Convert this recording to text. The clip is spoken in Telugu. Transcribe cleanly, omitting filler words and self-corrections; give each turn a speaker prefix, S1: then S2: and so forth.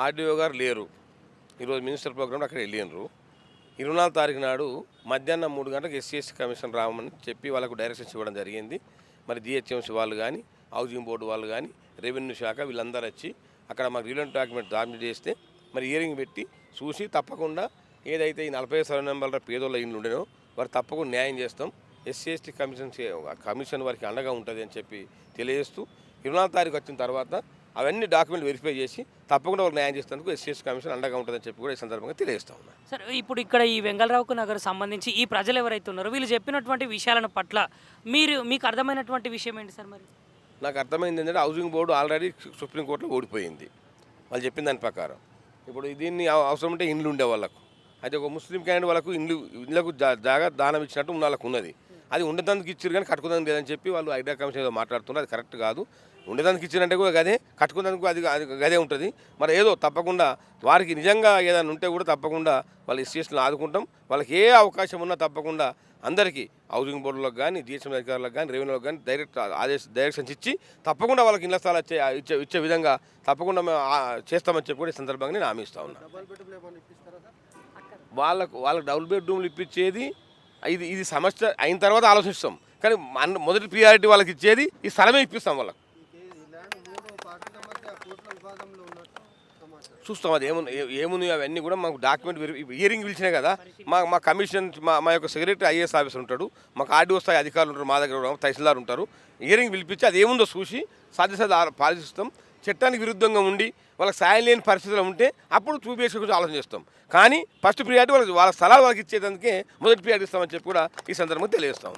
S1: ఆర్డీఓ గారు లేరు. ఈరోజు మినిస్టర్ ప్రోగ్రామ్ అక్కడ వెళ్ళిండ్రు. 24 తారీఖు నాడు మధ్యాహ్నం 3 గంటలకు ఎస్సీ కమిషన్ రామని చెప్పి వాళ్ళకు డైరెక్షన్స్ ఇవ్వడం జరిగింది. మరి జిహెచ్ఎంసీ వాళ్ళు కానీ, హౌసింగ్ బోర్డు వాళ్ళు కానీ, రెవెన్యూ శాఖ వీళ్ళందరూ వచ్చి అక్కడ మాకు రిలవెంట్ డాక్యుమెంట్ దాఖలు చేస్తే మరి హియరింగ్ పెట్టి చూసి తప్పకుండా ఏదైతే ఈ 40 సర్వే నెంబర్ల పేదోళ్ళ ఇండ్లు ఉండేనో వారు తప్పకుండా న్యాయం చేస్తాం. ఎస్సీ కమిషన్ వారికి అండగా ఉంటుంది అని చెప్పి తెలియజేస్తూ 24 తారీఖు వచ్చిన తర్వాత అవన్నీ డాక్యుమెంట్ వెరిఫై చేసి తప్పకుండా వాళ్ళకి న్యాయం చేసేందుకు ఎస్సీ కమిషన్ అండగా ఉంటుందని చెప్పి కూడా ఈ సందర్భంగా తెలియజేస్తా ఉన్నాను.
S2: సార్ ఇప్పుడు ఇక్కడ ఈ వెంగళరావుకు నగర్ సంబంధించి ఈ ప్రజలు ఎవరైతే ఉన్నారో వీళ్ళు చెప్పినటువంటి విషయాలను పట్ల మీకు అర్థమైనటువంటి విషయం ఏంటి సార్? మరి
S1: నాకు అర్థమైంది ఏంటంటే హౌసింగ్ బోర్డు ఆల్రెడీ సుప్రీంకోర్టులో ఓడిపోయింది వాళ్ళు చెప్పిన దాని ప్రకారం. ఇప్పుడు దీన్ని అవసరం ఉంటే ఇండ్లు ఉండే వాళ్ళకు, అయితే ఒక ముస్లిం క్యాండిడేట్ వాళ్ళకు ఇళ్ళకు జాగా దానం ఇచ్చినట్టు ఉన్న వాళ్ళకు ఉన్నది. అది ఉండేదానికి ఇచ్చారు కానీ కట్టుకుందానికి లేదని చెప్పి వాళ్ళు ఐడియా కమిషన్ ఏదో మాట్లాడుతున్నారు. అది కరెక్ట్ కాదు. ఉండేదానికి ఇచ్చినట్టే కూడా గదే, కట్టుకునేందుకు అది గదే ఉంటుంది. మరి ఏదో తప్పకుండా వారికి నిజంగా ఏదైనా ఉంటే కూడా తప్పకుండా వాళ్ళు ఎస్సీఎస్లను ఆదుకుంటాం. వాళ్ళకి ఏ అవకాశం ఉన్నా తప్పకుండా అందరికీ హౌసింగ్ బోర్డులకు కానీ, జిహెచ్ఎం అధికారులకు కానీ, రెవెన్యూలకు కానీ డైరెక్షన్స్ ఇచ్చి తప్పకుండా వాళ్ళకి ఇళ్ల స్థలాలు ఇచ్చే విధంగా తప్పకుండా మేము చేస్తామని చెప్పి కూడా ఈ సందర్భంగా నేను హామీ ఇస్తా ఉన్నాను. వాళ్ళకు డబుల్ బెడ్రూమ్లు ఇప్పించేది ఇది సమస్య అయిన తర్వాత ఆలోచిస్తాం. కానీ మొదటి ప్రియారిటీ వాళ్ళకి ఇచ్చేది ఈ స్థలమే ఇప్పిస్తాం. వాళ్ళకి చూస్తాం అది ఏముంది అవన్నీ కూడా మాకు డాక్యుమెంట్ హియరింగ్ పిలిచినాయి కదా. మా కమిషన్ మా యొక్క సెక్రటరీ ఐఏఎస్ ఆఫీసర్ ఉంటాడు, మాకు ఆర్డీఓ స్థాయి అధికారులు ఉంటారు, మా దగ్గర తహసీల్దార్ ఉంటారు. హియరింగ్ పిలిపించి అది ఏముందో చూసి సాధ్యత పాలిస్తాం. చట్టానికి విరుద్ధంగా ఉండి వాళ్ళకి సాయం లేని పరిస్థితులు ఉంటే అప్పుడు 2 BHK గురించి ఆలోచన చేస్తాం. కానీ ఫస్ట్ ప్రియారిటీ వాళ్ళ స్థలాలు వాళ్ళకి ఇచ్చేదానికే మొదటి ప్రియారిటీ ఇస్తామని చెప్పి కూడా ఈ సందర్భంగా తెలియజేస్తా ఉన్నాం.